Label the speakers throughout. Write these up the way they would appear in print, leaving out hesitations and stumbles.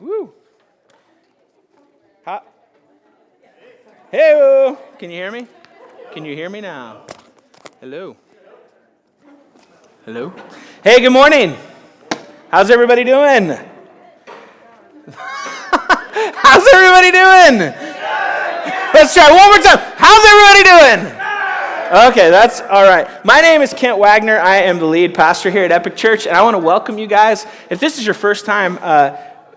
Speaker 1: Woo. Hey, can you hear me? Can you hear me now? Hello. Hello. Hey, good morning. How's everybody doing? How's everybody doing? Let's try one more time. How's everybody doing? Okay, that's all right. My name is Kent Wagner. I am the lead pastor here at Epic Church, and I want to welcome you guys. If this is your first time,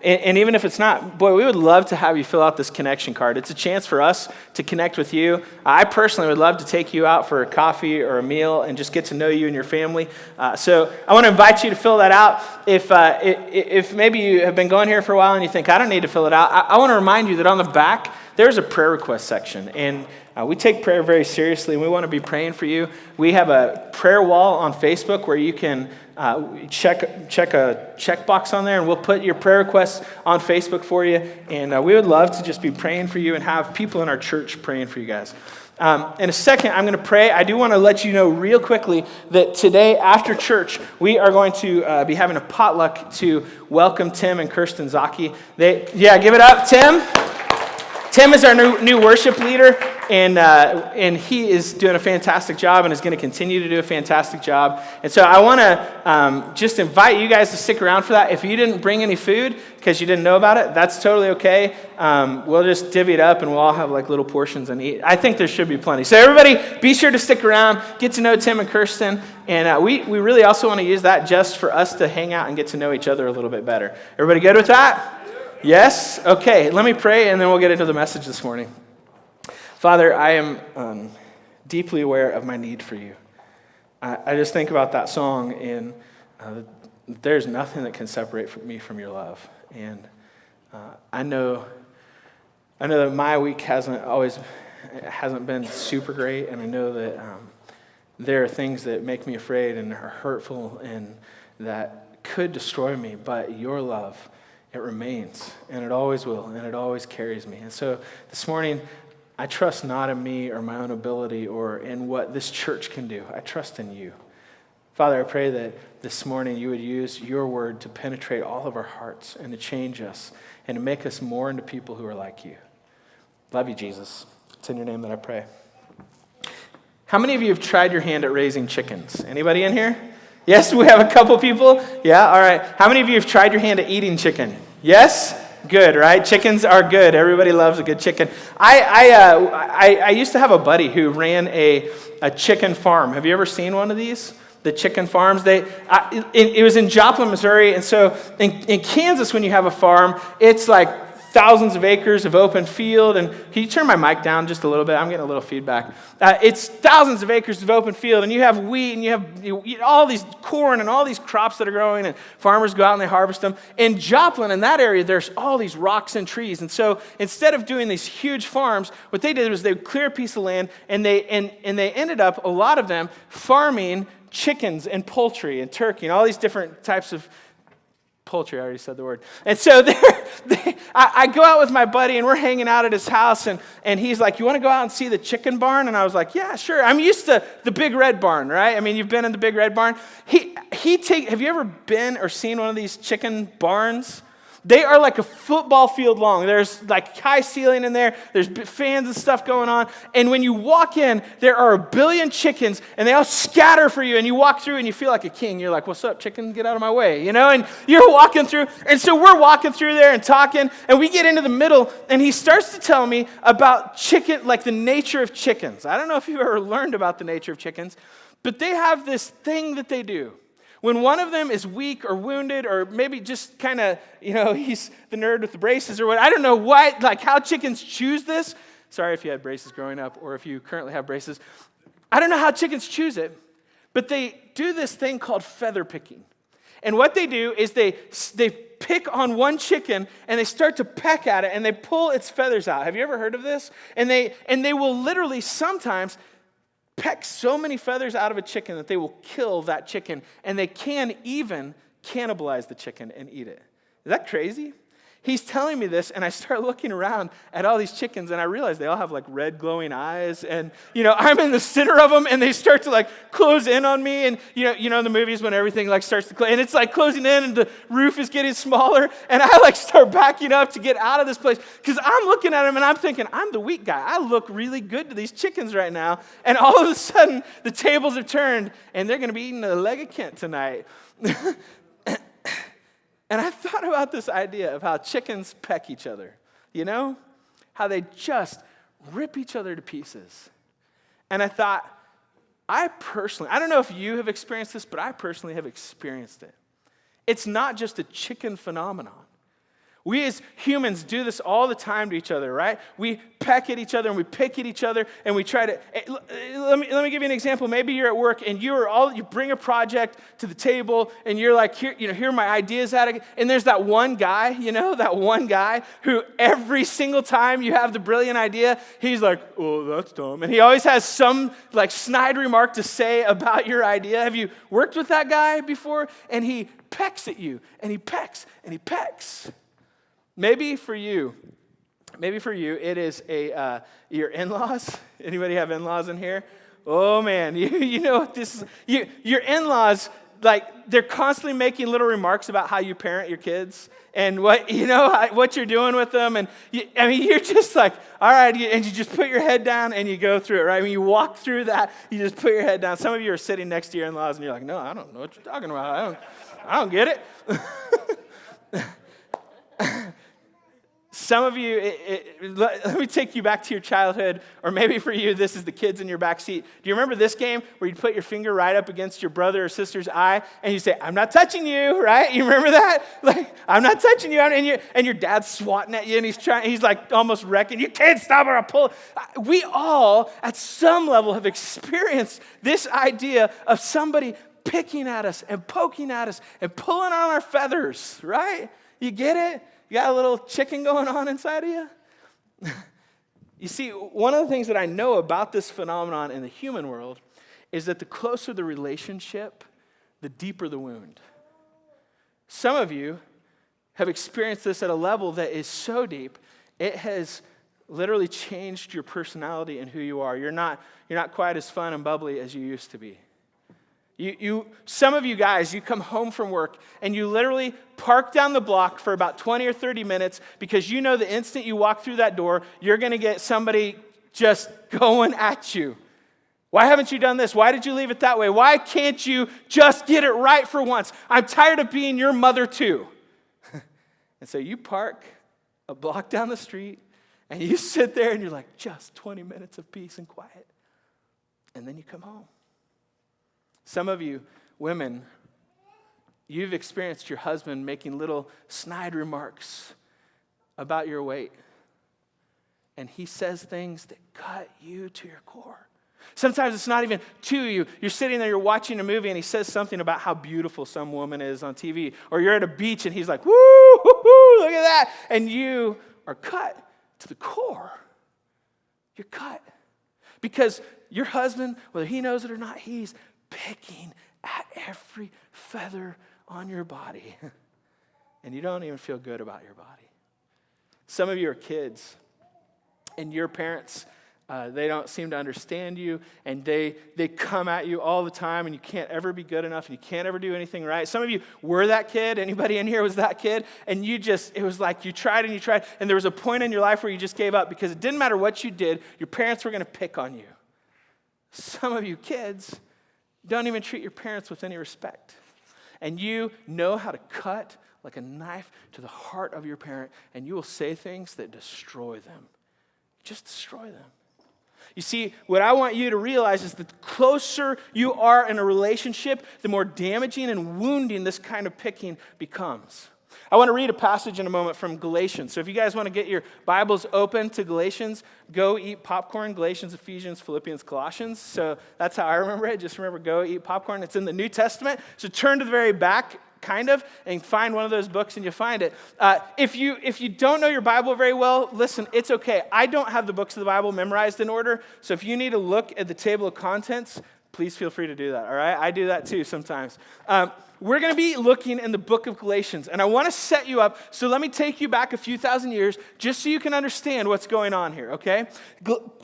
Speaker 1: and even if it's not, boy, we would love to have you fill out this connection card. It's a chance for us to connect with you. I personally would love to take you out for a coffee or a meal and just get to know you and your family. So I want to invite you to fill that out. If maybe you have been going here for a while and you think, I don't need to fill it out, I want to remind you that on the back, there's a prayer request section, and we take prayer very seriously, and we want to be praying for you. We have a prayer wall on Facebook where you can check a checkbox on there, and we'll put your prayer requests on Facebook for you, and we would love to just be praying for you and have people in our church praying for you guys. In a second, I'm going to pray. I do want to let you know real quickly that today after church, we are going to be having a potluck to welcome Tim and Kirsten Zaki. Give it up, Tim. Tim is our new worship leader, and he is doing a fantastic job and is going to continue to do a fantastic job. And so I want to just invite you guys to stick around for that. If you didn't bring any food because you didn't know about it, that's totally okay. We'll just divvy it up, and we'll all have like little portions and eat. I think there should be plenty. So everybody, be sure to stick around, get to know Tim and Kirsten, and we really also want to use that just for us to hang out and get to know each other a little bit better. Everybody good with that? Yes? Okay, let me pray, and then we'll get into the message this morning. Father, I am deeply aware of my need for you. I just think about that song, and there's nothing that can separate me from your love. And I know that my week hasn't been super great, and I know that there are things that make me afraid and are hurtful and that could destroy me, but your love, it remains, and it always will, and it always carries me. And so this morning, I trust not in me or my own ability or in what this church can do. I trust in you. Father, I pray that this morning you would use your word to penetrate all of our hearts and to change us and to make us more into people who are like you. Love you, Jesus. It's in your name that I pray. How many of you have tried your hand at raising chickens? Anybody in here? Yes, we have a couple people. Yeah, all right. How many of you have tried your hand at eating chicken? Yes? Good, right? Chickens are good. Everybody loves a good chicken. I used to have a buddy who ran a chicken farm. Have you ever seen one of these? The chicken farms. It was in Joplin, Missouri, and so in Kansas, when you have a farm, it's like thousands of acres of open field, and can you turn my mic down just a little bit? I'm getting a little feedback. It's thousands of acres of open field, and you have wheat, and you eat all these corn and all these crops that are growing, and farmers go out and they harvest them. In Joplin, in that area, there's all these rocks and trees, and so instead of doing these huge farms, what they did was they would clear a piece of land, and they ended up, a lot of them, farming chickens and poultry and turkey and all these different types of poultry, I already said the word. And so I go out with my buddy, and we're hanging out at his house, and he's like, you want to go out and see the chicken barn? And I was like, yeah, sure. I'm used to the big red barn, right? I mean, you've been in the big red barn. Have you ever been or seen one of these chicken barns? They are like a football field long. There's like high ceiling in there. There's fans and stuff going on. And when you walk in, there are a billion chickens, and they all scatter for you. And you walk through, and you feel like a king. You're like, what's up, chicken? Get out of my way, you know? And you're walking through. And so we're walking through there and talking, and we get into the middle, and he starts to tell me about chicken, like the nature of chickens. I don't know if you've ever learned about the nature of chickens, but they have this thing that they do. When one of them is weak or wounded or maybe just kind of, he's the nerd with the braces or what, I don't know what, like how chickens choose this. Sorry if you had braces growing up or if you currently have braces. I don't know how chickens choose it, but they do this thing called feather picking. And what they do is they pick on one chicken and they start to peck at it and they pull its feathers out. Have you ever heard of this? And they will literally sometimes peck so many feathers out of a chicken that they will kill that chicken, and they can even cannibalize the chicken and eat it. Is that crazy? He's telling me this, and I start looking around at all these chickens, and I realize they all have like red glowing eyes, and I'm in the center of them, and they start to like close in on me, and in the movies when everything like starts to close, and it's like closing in, and the roof is getting smaller, and I like start backing up to get out of this place, because I'm looking at them, and I'm thinking, I'm the weak guy. I look really good to these chickens right now, and all of a sudden, the tables have turned, and they're going to be eating a leg of Kent tonight. And I thought about this idea of how chickens peck each other, how they just rip each other to pieces. And I thought, I don't know if you have experienced this, but I personally have experienced it. It's not just a chicken phenomenon. We as humans do this all the time to each other, right? We peck at each other and we pick at each other and we try to. Let me give you an example. Maybe you're at work and you bring a project to the table and you're like, here are my ideas at it. And there's that one guy, who every single time you have the brilliant idea, he's like, oh, that's dumb. And he always has some like snide remark to say about your idea. Have you worked with that guy before? And he pecks at you and he pecks and he pecks. Maybe for you, it is your in-laws. Anybody have in-laws in here? Oh man, you know what this is? Your in-laws, like they're constantly making little remarks about how you parent your kids and what you're doing with them, and you're just like, all right, and you just put your head down and you go through it, right? When you walk through that, you just put your head down. Some of you are sitting next to your in-laws and you're like, no, I don't know what you're talking about. I don't get it. Some of you, let me take you back to your childhood, or maybe for you, this is the kids in your back seat. Do you remember this game where you'd put your finger right up against your brother or sister's eye, and you say, I'm not touching you, right? You remember that? Like, I'm not touching you, and your dad's swatting at you, and he's like almost wrecking. You can't stop or I'll pull. We all, at some level, have experienced this idea of somebody picking at us and poking at us and pulling on our feathers, right? You get it? You got a little chicken going on inside of you? You see, one of the things that I know about this phenomenon in the human world is that the closer the relationship, the deeper the wound. Some of you have experienced this at a level that is so deep, it has literally changed your personality and who you are. You're not quite as fun and bubbly as you used to be. Some of you guys, you come home from work and you literally park down the block for about 20 or 30 minutes because you know the instant you walk through that door, you're going to get somebody just going at you. Why haven't you done this? Why did you leave it that way? Why can't you just get it right for once? I'm tired of being your mother too. And so you park a block down the street and you sit there and you're like, just 20 minutes of peace and quiet. And then you come home. Some of you women, you've experienced your husband making little snide remarks about your weight. And he says things that cut you to your core. Sometimes it's not even to you. You're sitting there, you're watching a movie, and he says something about how beautiful some woman is on TV. Or you're at a beach, and he's like, woo, woo, woo, look at that. And you are cut to the core. You're cut. Because your husband, whether he knows it or not, he's picking at every feather on your body. And you don't even feel good about your body. Some of you are kids, and your parents, they don't seem to understand you, and they come at you all the time, and you can't ever be good enough, and you can't ever do anything right. Some of you were that kid. Anybody in here was that kid? And it was like you tried, and there was a point in your life where you just gave up because it didn't matter what you did, your parents were going to pick on you. Some of you kids don't even treat your parents with any respect. And you know how to cut like a knife to the heart of your parent, and you will say things that destroy them. Just destroy them. You see, what I want you to realize is that the closer you are in a relationship, the more damaging and wounding this kind of picking becomes. I want to read a passage in a moment from Galatians. So if you guys want to get your Bibles open to Galatians, go eat popcorn, Galatians, Ephesians, Philippians, Colossians. So that's how I remember it. Just remember, go eat popcorn. It's in the New Testament. So turn to the very back, kind of, and find one of those books and you'll find it. If you don't know your Bible very well, listen, it's okay. I don't have the books of the Bible memorized in order. So if you need to look at the table of contents, please feel free to do that, all right? I do that too sometimes. we're going to be looking in the book of Galatians, and I want to set you up, so let me take you back a few thousand years just so you can understand what's going on here, okay?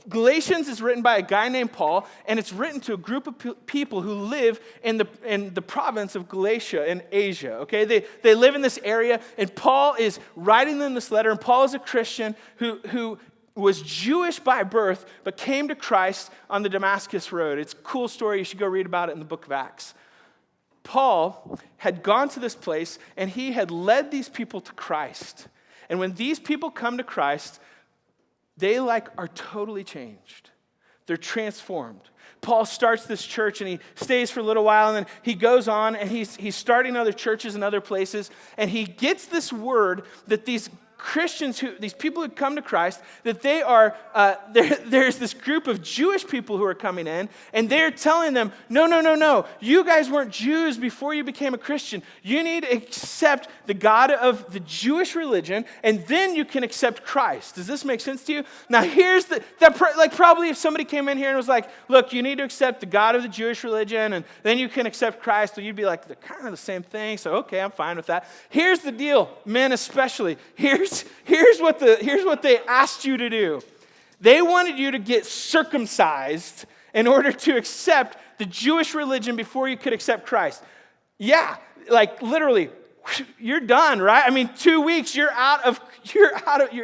Speaker 1: Galatians is written by a guy named Paul, and it's written to a group of people who live in the province of Galatia in Asia, okay? They live in this area, and Paul is writing them this letter, and Paul is a Christian who was Jewish by birth, but came to Christ on the Damascus Road. It's a cool story. You should go read about it in the book of Acts. Paul had gone to this place, and he had led these people to Christ. And when these people come to Christ, they are totally changed. They're transformed. Paul starts this church, and he stays for a little while, and then he goes on, and he's starting other churches in other places, and he gets this word that these Christians, these people who come to Christ, that they are, there's this group of Jewish people who are coming in, and they're telling them, no, you guys weren't Jews before you became a Christian. You need to accept the God of the Jewish religion, and then you can accept Christ. Does this make sense to you? Now here's probably if somebody came in here and was like, look, you need to accept the God of the Jewish religion, and then you can accept Christ, well, you'd be like, they're kind of the same thing, so okay, I'm fine with that. Here's the deal, men especially. Here's what they asked you to do. They wanted you to get circumcised in order to accept the Jewish religion before you could accept Christ. Yeah, literally, you're done, right? I mean, 2 weeks, you're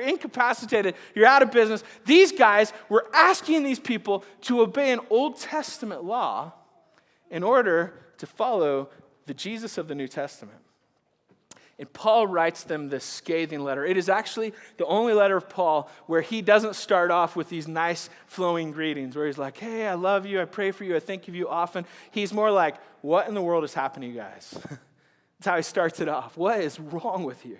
Speaker 1: incapacitated, you're out of business. These guys were asking these people to obey an Old Testament law in order to follow the Jesus of the New Testament. And Paul writes them this scathing letter. It is actually the only letter of Paul where he doesn't start off with these nice flowing greetings, where he's like, hey, I love you, I pray for you, I think of you often. He's more like, what in the world is happening to you guys? That's how he starts it off. What is wrong with you?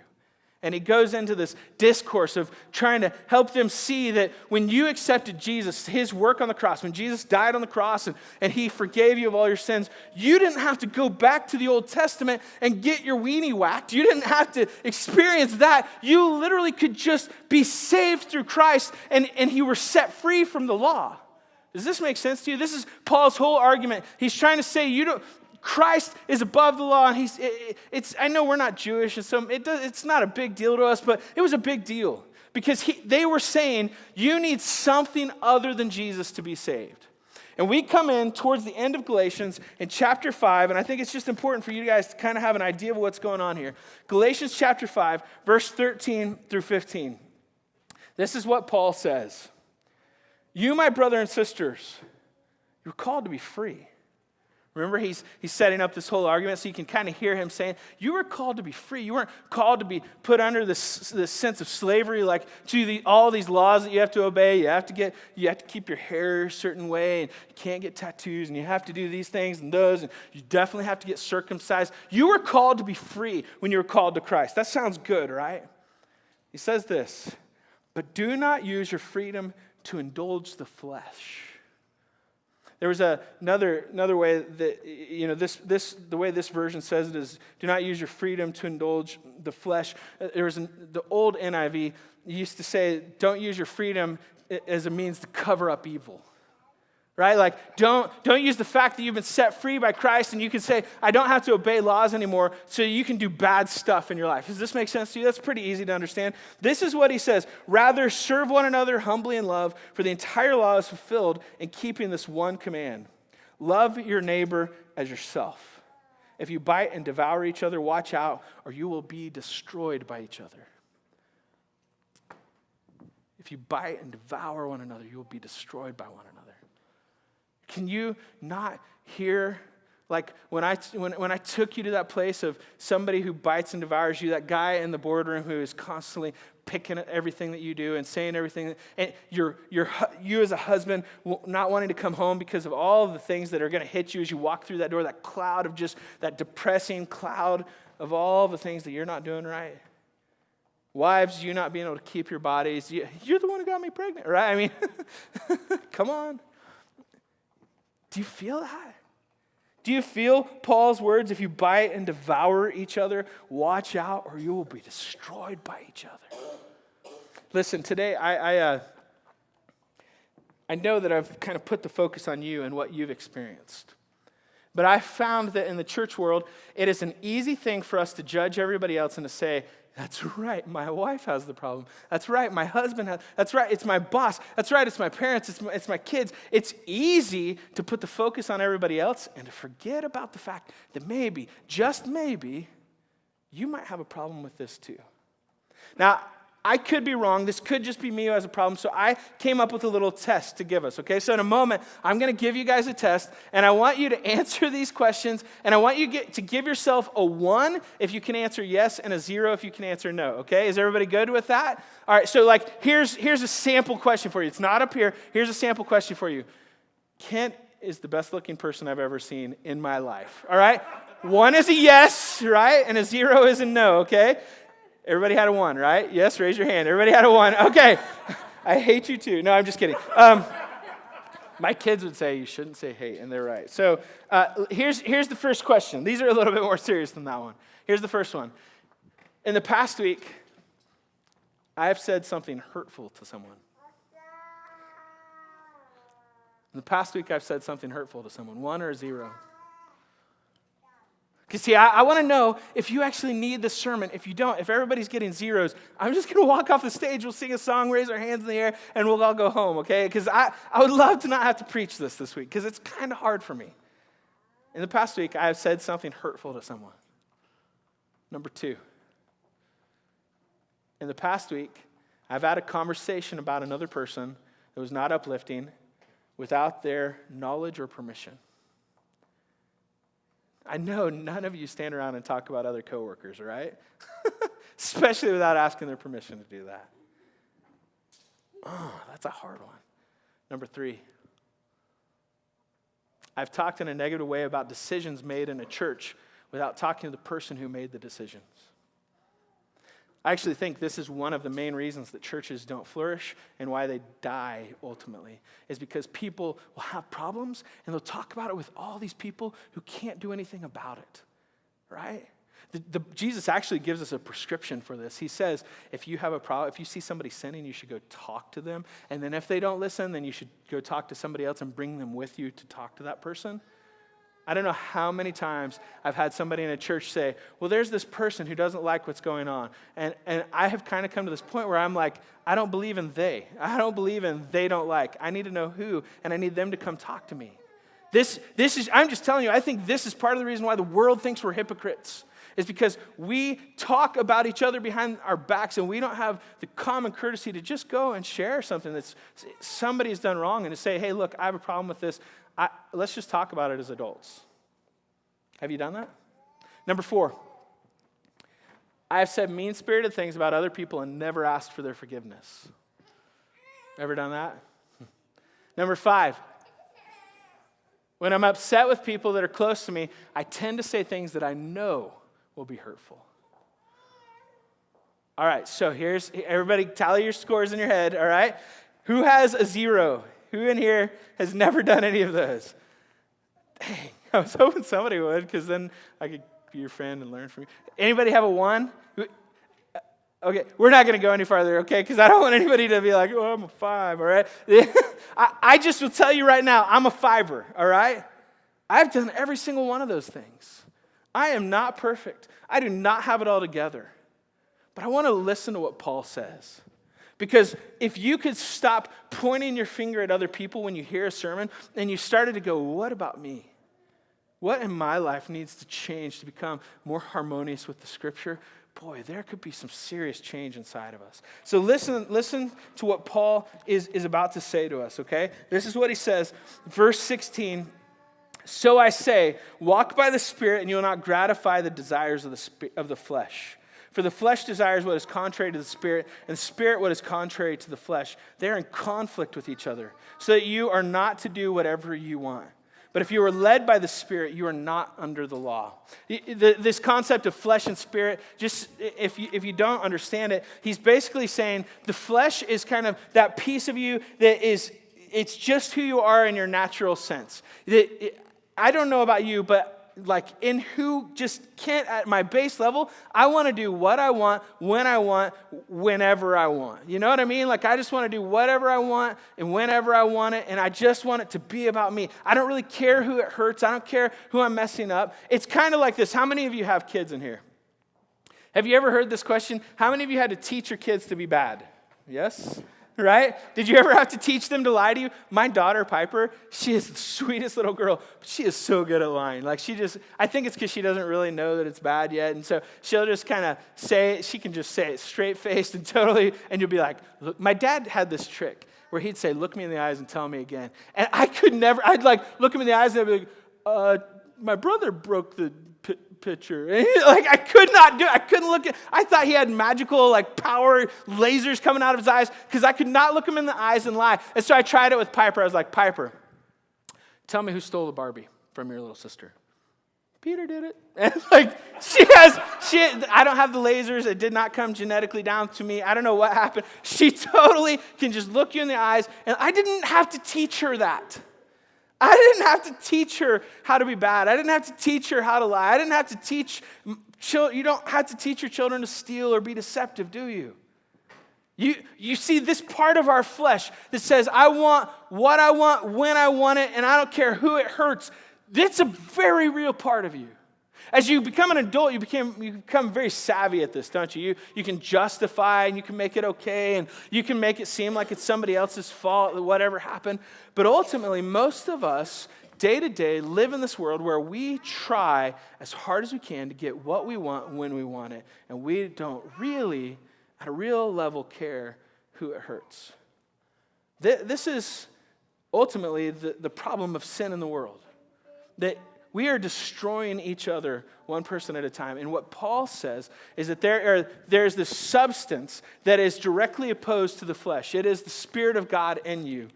Speaker 1: And he goes into this discourse of trying to help them see that when you accepted Jesus, his work on the cross, when Jesus died on the cross and he forgave you of all your sins, you didn't have to go back to the Old Testament and get your weenie whacked. You didn't have to experience that. You literally could just be saved through Christ, and you were set free from the law. Does this make sense to you? This is Paul's whole argument. He's trying to say Christ is above the law, and I know we're not Jewish, and so it's not a big deal to us, but it was a big deal because they were saying you need something other than Jesus to be saved. And we come in towards the end of Galatians in chapter 5, and I think it's just important for you guys to kind of have an idea of what's going on here. Galatians chapter 5, verse 13 through 15. This is what Paul says. You, my brother and sisters, you're called to be free. Remember, he's setting up this whole argument so you can kind of hear him saying, you were called to be free. You weren't called to be put under this sense of slavery, like to all these laws that you have to obey. You have to keep your hair a certain way, and you can't get tattoos, and you have to do these things and those, and you definitely have to get circumcised. You were called to be free when you were called to Christ. That sounds good, right? He says this, but do not use your freedom to indulge the flesh. There was another way that, the way this version says it is, do not use your freedom to indulge the flesh. There was the old NIV used to say, don't use your freedom as a means to cover up evil. Right? Like, don't use the fact that you've been set free by Christ and you can say, I don't have to obey laws anymore, so you can do bad stuff in your life. Does this make sense to you? That's pretty easy to understand. This is what he says. Rather, serve one another humbly in love, for the entire law is fulfilled in keeping this one command. Love your neighbor as yourself. If you bite and devour each other, watch out, or you will be destroyed by each other. If you bite and devour one another, you will be destroyed by one another. Can you not hear, like when I took you to that place of somebody who bites and devours you, that guy in the boardroom who is constantly picking at everything that you do and saying everything, and you as a husband not wanting to come home because of all of the things that are going to hit you as you walk through that door, that cloud of just, that depressing cloud of all the things that you're not doing right. Wives, you not being able to keep your bodies. You're the one who got me pregnant, right? I mean, come on. Do you feel that? Do you feel Paul's words? If you bite and devour each other, watch out or you will be destroyed by each other. Listen, today I know that I've kind of put the focus on you and what you've experienced. But I found that in the church world, it is an easy thing for us to judge everybody else and to say, that's right, my wife has the problem. That's right, my husband has. That's right, it's my boss. That's right, it's my parents. It's my kids. It's easy to put the focus on everybody else and to forget about the fact that maybe, just maybe, you might have a problem with this too. Now, I could be wrong. This could just be me who has a problem. So I came up with a little test to give us, okay? So in a moment, I'm going to give you guys a test, and I want you to answer these questions, and I want you to give yourself a 1 if you can answer yes, and a 0 if you can answer no, okay? Is everybody good with that? All right, so here's a sample question for you. It's not up here. Here's a sample question for you. Kent is the best-looking person I've ever seen in my life, all right? 1 is a yes, right? And a 0 is a no, okay? Everybody had a 1, right? Yes, raise your hand. Everybody had a 1. Okay. I hate you too. No, I'm just kidding. My kids would say you shouldn't say hate, and they're right. So here's the first question. These are a little bit more serious than that one. Here's the first one. In the past week, I have said something hurtful to someone. In the past week, I've said something hurtful to someone. 1 or a 0? Because see, I want to know if you actually need this sermon. If you don't, if everybody's getting 0s, I'm just going to walk off the stage, we'll sing a song, raise our hands in the air, and we'll all go home, okay? Because I would love to not have to preach this week, because it's kind of hard for me. In the past week, I have said something hurtful to someone. Number 2. In the past week, I've had a conversation about another person that was not uplifting without their knowledge or permission. I know none of you stand around and talk about other coworkers, right? Especially without asking their permission to do that. Oh, that's a hard one. Number 3. I've talked in a negative way about decisions made in a church without talking to the person who made the decisions. I actually think this is one of the main reasons that churches don't flourish and why they die ultimately, is because people will have problems and they'll talk about it with all these people who can't do anything about it, right? Jesus actually gives us a prescription for this. He says, if you have a problem, if you see somebody sinning, you should go talk to them. And then if they don't listen, then you should go talk to somebody else and bring them with you to talk to that person. I don't know how many times I've had somebody in a church say, well, there's this person who doesn't like what's going on. And I have kind of come to this point where I'm like, I don't believe in they. I don't believe in they don't like. I need to know who, and I need them to come talk to me. This is, I'm just telling you, I think this is part of the reason why the world thinks we're hypocrites, is because we talk about each other behind our backs, and we don't have the common courtesy to just go and share something that's somebody's done wrong and to say, hey, look, I have a problem with this. Let's just talk about it as adults. Have you done that? Number 4, I have said mean-spirited things about other people and never asked for their forgiveness. Ever done that? Number 5, when I'm upset with people that are close to me, I tend to say things that I know will be hurtful. All right, so here's, everybody tally your scores in your head, all right? Who has a 0? Who in here has never done any of those? Dang, I was hoping somebody would, because then I could be your friend and learn from you. Anybody have a 1? Okay, we're not going to go any farther, okay? Because I don't want anybody to be like, oh, I'm a 5, all right? I just will tell you right now, I'm a 5er, all right? I've done every single one of those things. I am not perfect. I do not have it all together. But I want to listen to what Paul says. Because if you could stop pointing your finger at other people when you hear a sermon and you started to go, what about me? What in my life needs to change to become more harmonious with the Scripture? Boy, there could be some serious change inside of us. So listen to what Paul is about to say to us, okay? This is what he says, verse 16. So I say, walk by the Spirit and you will not gratify the desires of the flesh. For the flesh desires what is contrary to the Spirit, and the Spirit what is contrary to the flesh. They're in conflict with each other, so that you are not to do whatever you want. But if you are led by the Spirit, you are not under the law. This concept of flesh and spirit, just if you don't understand it, he's basically saying the flesh is kind of that piece of you that it's just who you are in your natural sense. I don't know about you, but like in who just can't, at my base level, I want to do what I want, when I want, whenever I want. You know what I mean? Like I just want to do whatever I want and whenever I want it, and I just want it to be about me. I don't really care who it hurts. I don't care who I'm messing up. It's kind of like this. How many of you have kids in here? Have you ever heard this question? How many of you had to teach your kids to be bad? Yes? Right? Did you ever have to teach them to lie to you? My daughter, Piper, she is the sweetest little girl, but she is so good at lying. Like I think it's because she doesn't really know that it's bad yet, and so she'll just kind of say it. She can just say it straight-faced and totally, and you'll be like, look, my dad had this trick where he'd say, look me in the eyes and tell me again. And I could never, I'd like look him in the eyes and I'd be like, my brother broke the picture. And I could not do it. I couldn't look at, I thought he had magical power lasers coming out of his eyes because I could not look him in the eyes and lie. And so I tried it with Piper. I was like, Piper, tell me who stole the Barbie from your little sister. Peter did it. And I don't have the lasers. It did not come genetically down to me. I don't know what happened. She totally can just look you in the eyes. And I didn't have to teach her that. I didn't have to teach her how to be bad. I didn't have to teach her how to lie. I didn't have to teach you don't have to teach your children to steal or be deceptive, do you? You see this part of our flesh that says, I want what I want, when I want it, and I don't care who it hurts. It's a very real part of you. As you become an adult, you become very savvy at this, don't you? You can justify and you can make it okay and you can make it seem like it's somebody else's fault, whatever happened. But ultimately, most of us, day to day, live in this world where we try as hard as we can to get what we want when we want it. And we don't really, at a real level, care who it hurts. This is ultimately the problem of sin in the world. That we are destroying each other one person at a time. And what Paul says is that there's this substance that is directly opposed to the flesh. It is the Spirit of God in you.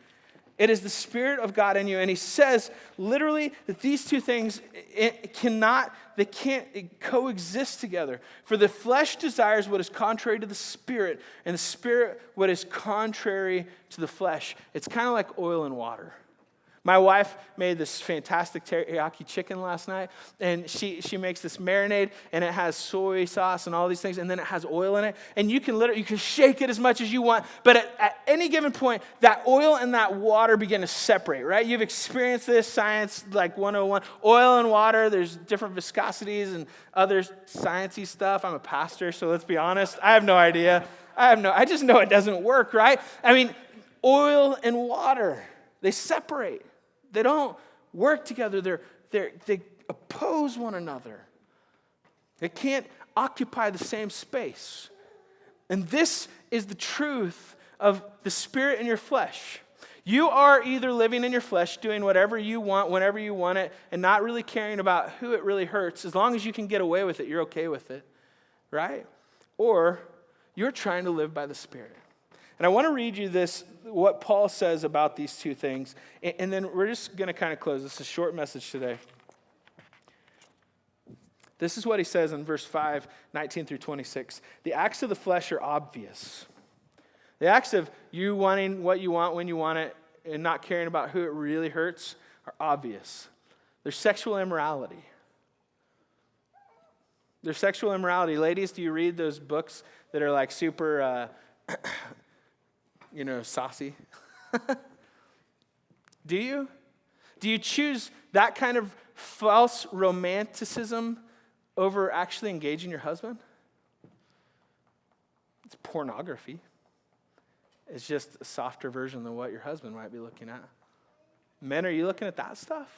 Speaker 1: It is the Spirit of God in you. And he says literally that these two things can't coexist together. For the flesh desires what is contrary to the Spirit, and the Spirit what is contrary to the flesh. It's kind of like oil and water. My wife made this fantastic teriyaki chicken last night, and she makes this marinade, and it has soy sauce and all these things, and then it has oil in it, and you can shake it as much as you want, but at any given point, that oil and that water begin to separate, right? You've experienced this, science 101. Oil and water, there's different viscosities and other sciencey stuff. I'm a pastor, so let's be honest. I have no idea. I just know it doesn't work, right? I mean, oil and water, they separate. They don't work together. They oppose one another. They can't occupy the same space. And this is the truth of the Spirit in your flesh. You are either living in your flesh, doing whatever you want, whenever you want it, and not really caring about who it really hurts. As long as you can get away with it, you're okay with it, right? Or you're trying to live by the Spirit. And I want to read you what Paul says about these two things, and then we're just going to kind of close. This is a short message today. This is what he says in verse 5, 19 through 26. The acts of the flesh are obvious. The acts of you wanting what you want when you want it and not caring about who it really hurts are obvious. There's sexual immorality. There's sexual immorality. Ladies, do you read those books that are super... saucy? Do you? Do you choose that kind of false romanticism over actually engaging your husband? It's pornography. It's just a softer version than what your husband might be looking at. Men, are you looking at that stuff?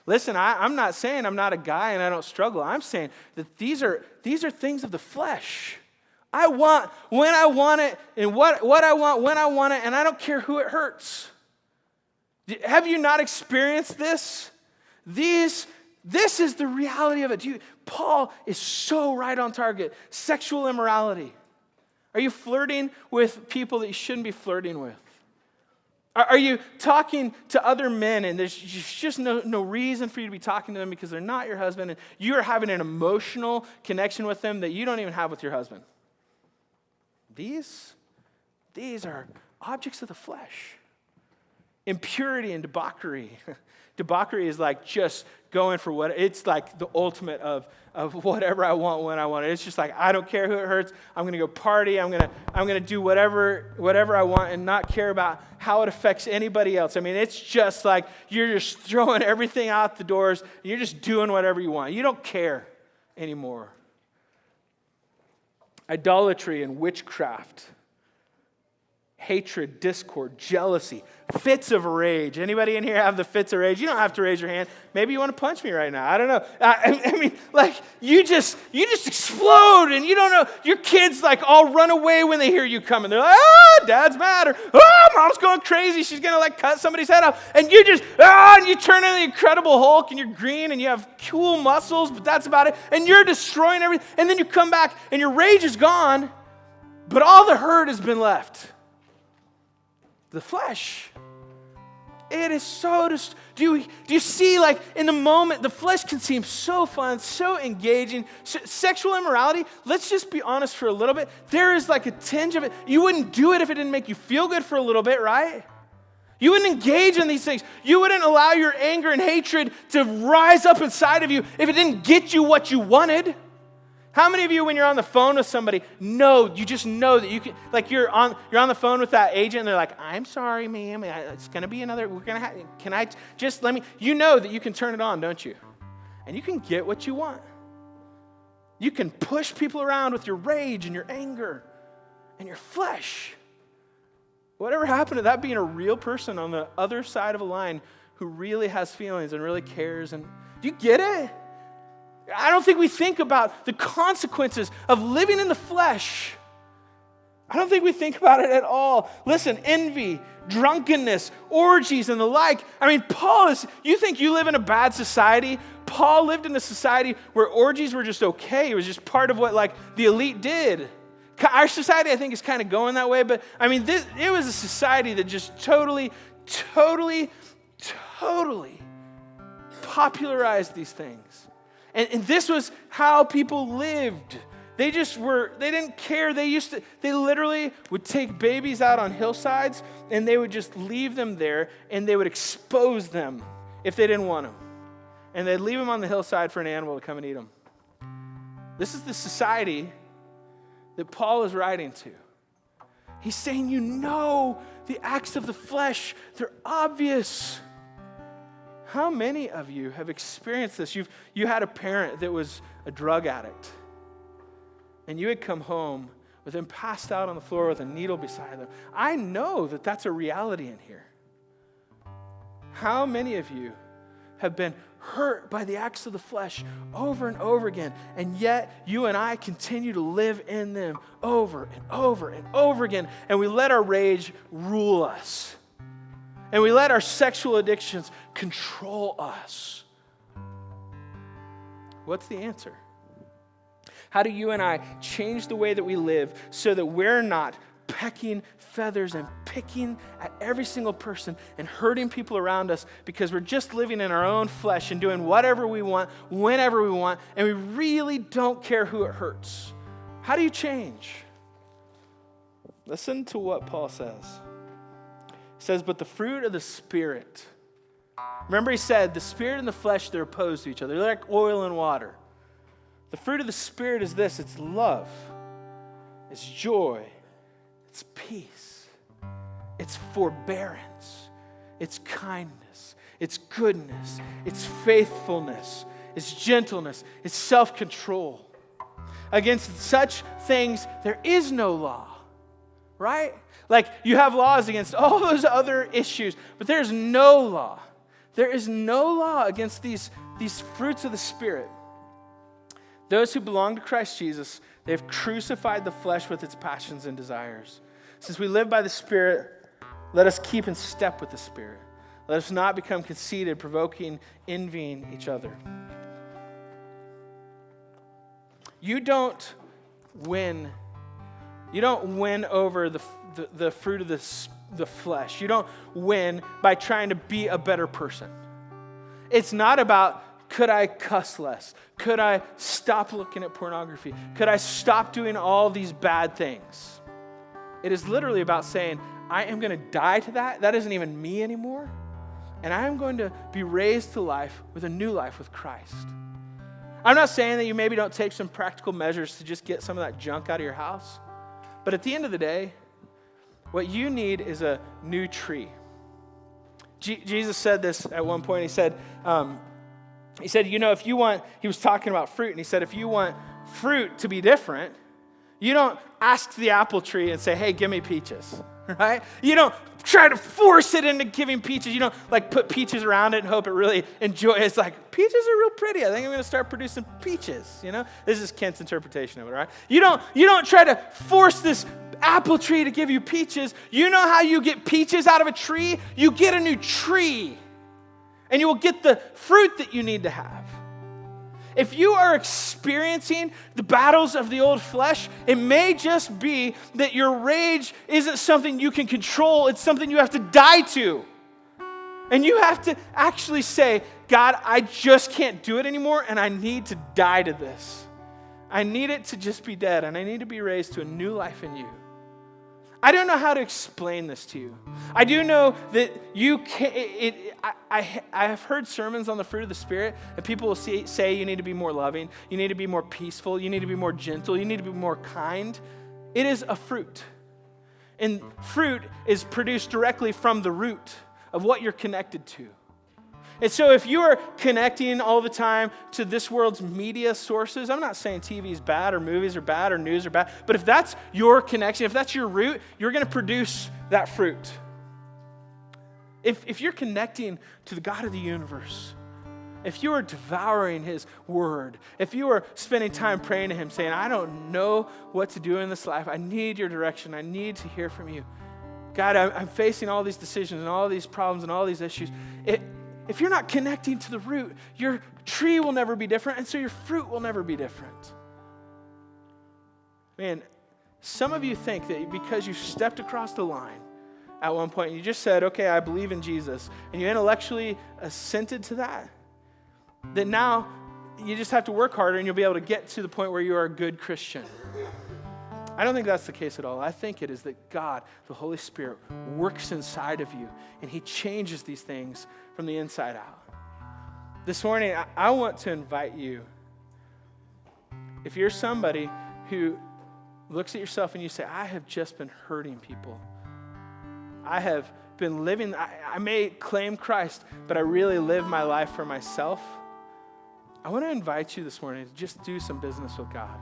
Speaker 1: Listen, I'm not saying I'm not a guy and I don't struggle. I'm saying that these are things of the flesh. I want when I want it and what I want when I want it, and I don't care who it hurts. Have you not experienced this? This is the reality of it. Paul is so right on target. Sexual immorality. Are you flirting with people that you shouldn't be flirting with? Are you talking to other men and there's just no reason for you to be talking to them because they're not your husband, and you are having an emotional connection with them that you don't even have with your husband? These are objects of the flesh. Impurity and debauchery. Debauchery is like just going for what, it's like the ultimate of whatever I want when I want it. It's just like, I don't care who it hurts. I'm going to go party. I'm going to do whatever I want and not care about how it affects anybody else. I mean, it's just like you're just throwing everything out the doors. And you're just doing whatever you want. You don't care anymore. Idolatry and witchcraft. Hatred, discord, jealousy, fits of rage. Anybody in here have the fits of rage? You don't have to raise your hand. Maybe you want to punch me right now. I don't know. I mean, like, you just explode, and you don't know. Your kids, like, all run away when they hear you coming. They're like, Dad's mad, or, Mom's going crazy. She's going to, like, cut somebody's head off. And you just, and you turn into the Incredible Hulk, and you're green, and you have cool muscles, but that's about it. And you're destroying everything. And then you come back, and your rage is gone, but all the hurt has been left. The flesh. It is so, do you see, like, in the moment, the flesh can seem so fun, so engaging. Sexual immorality, let's just be honest for a little bit. There is like a tinge of it. You wouldn't do it if it didn't make you feel good for a little bit, right? You wouldn't engage in these things. You wouldn't allow your anger and hatred to rise up inside of you if it didn't get you what you wanted. How many of you, when you're on the phone with somebody, you just know that you can, like, you're on the phone with that agent, and they're like, I'm sorry, ma'am, it's going to be can I just let me, you know that you can turn it on, don't you? And you can get what you want. You can push people around with your rage and your anger and your flesh. Whatever happened to that being a real person on the other side of a line who really has feelings and really cares? And do you get it? I don't think we think about the consequences of living in the flesh. I don't think we think about it at all. Listen, envy, drunkenness, orgies, and the like. I mean, you think you live in a bad society? Paul lived in a society where orgies were just okay. It was just part of what, like, the elite did. Our society, I think, is kind of going that way. But, I mean, it was a society that just totally popularized these things. And this was how people lived. They didn't care. They literally would take babies out on hillsides, and they would just leave them there, and they would expose them if they didn't want them. And they'd leave them on the hillside for an animal to come and eat them. This is the society that Paul is writing to. He's saying, the acts of the flesh, they're obvious. How many of you have experienced this? You had a parent that was a drug addict, and you had come home with them passed out on the floor with a needle beside them. I know that that's a reality in here. How many of you have been hurt by the acts of the flesh over and over again, and yet you and I continue to live in them over and over and over again, and we let our rage rule us? And we let our sexual addictions control us. What's the answer? How do you and I change the way that we live so that we're not pecking feathers and picking at every single person and hurting people around us because we're just living in our own flesh and doing whatever we want, whenever we want, and we really don't care who it hurts? How do you change? Listen to what Paul says. He says, but the fruit of the Spirit. Remember, he said the Spirit and the flesh, they're opposed to each other. They're like oil and water. The fruit of the Spirit is this. It's love. It's joy. It's peace. It's forbearance. It's kindness. It's goodness. It's faithfulness. It's gentleness. It's self-control. Against such things, there is no law. Right? Like, you have laws against all those other issues, but there's no law. There is no law against these fruits of the Spirit. Those who belong to Christ Jesus, they have crucified the flesh with its passions and desires. Since we live by the Spirit, let us keep in step with the Spirit. Let us not become conceited, provoking, envying each other. You don't win over the fruit of the flesh. You don't win by trying to be a better person. It's not about, could I cuss less? Could I stop looking at pornography? Could I stop doing all these bad things? It is literally about saying, I am going to die to that. That isn't even me anymore. and I am going to be raised to life with a new life with Christ. I'm not saying that you maybe don't take some practical measures to just get some of that junk out of your house. But at the end of the day, what you need is a new tree. Jesus said this at one point. He said, if you want, he was talking about fruit, and he said, if you want fruit to be different, you don't ask the apple tree and say, hey, give me peaches, right? You don't try to force it into giving peaches. You don't put peaches around it and hope it really enjoys. It's like, peaches are real pretty. I think I'm going to start producing peaches, This is Kent's interpretation of it, right? You don't try to force this apple tree to give you peaches. You know how you get peaches out of a tree? You get a new tree, and you will get the fruit that you need to have. If you are experiencing the battles of the old flesh, it may just be that your rage isn't something you can control. It's something you have to die to. And you have to actually say, God, I just can't do it anymore, and I need to die to this. I need it to just be dead, and I need to be raised to a new life in you. I don't know how to explain this to you. I do know that you can. I have heard sermons on the fruit of the Spirit, and people will say you need to be more loving, you need to be more peaceful, you need to be more gentle, you need to be more kind. It is a fruit. And fruit is produced directly from the root of what you're connected to. And so if you are connecting all the time to this world's media sources, I'm not saying TV is bad or movies are bad or news are bad, but if that's your connection, if that's your root, you're going to produce that fruit. If you're connecting to the God of the universe, if you are devouring his word, if you are spending time praying to him, saying, I don't know what to do in this life, I need your direction, I need to hear from you. God, I'm facing all these decisions and all these problems and all these issues. If you're not connecting to the root, your tree will never be different, and so your fruit will never be different. Man, some of you think that because you stepped across the line at one point, and you just said, okay, I believe in Jesus, and you intellectually assented to that now you just have to work harder and you'll be able to get to the point where you are a good Christian. I don't think that's the case at all. I think it is that God, the Holy Spirit, works inside of you, and he changes these things from the inside out. This morning, I want to invite you, if you're somebody who looks at yourself and you say, I have just been hurting people. I have been living, I may claim Christ, but I really live my life for myself. I want to invite you this morning to just do some business with God.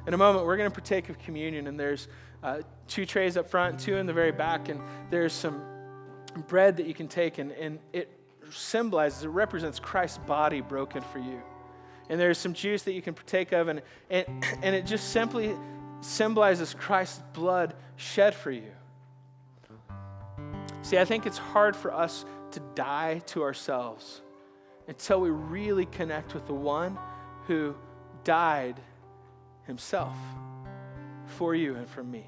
Speaker 1: In a moment, we're going to partake of communion, and there's 2 trays up front, 2 in the very back, and there's some bread that you can take, and it symbolizes, it represents Christ's body broken for you. And there's some juice that you can partake of, and it just simply symbolizes Christ's blood shed for you. See, I think it's hard for us to die to ourselves until we really connect with the one who died himself for you and for me.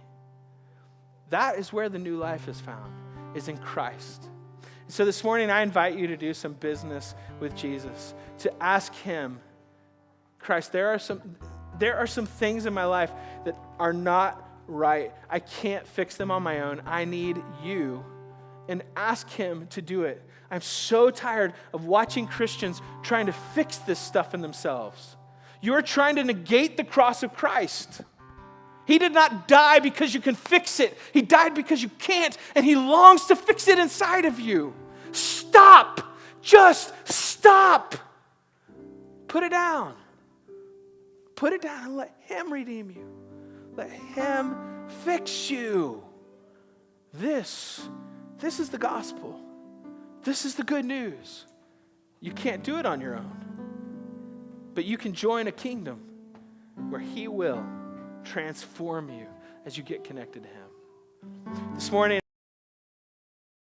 Speaker 1: That is where the new life is found, is in Christ. So this morning, I invite you to do some business with Jesus, to ask him, Christ, there are some things in my life that are not right. I can't fix them on my own. I need you. And ask him to do it. I'm so tired of watching Christians trying to fix this stuff in themselves. You're trying to negate the cross of Christ. He did not die because you can fix it. He died because you can't, and he longs to fix it inside of you. Stop. Just stop. Put it down. Put it down and let him redeem you. Let him fix you. This is the gospel. This is the good news. You can't do it on your own. But you can join a kingdom where he will transform you as you get connected to him. This morning,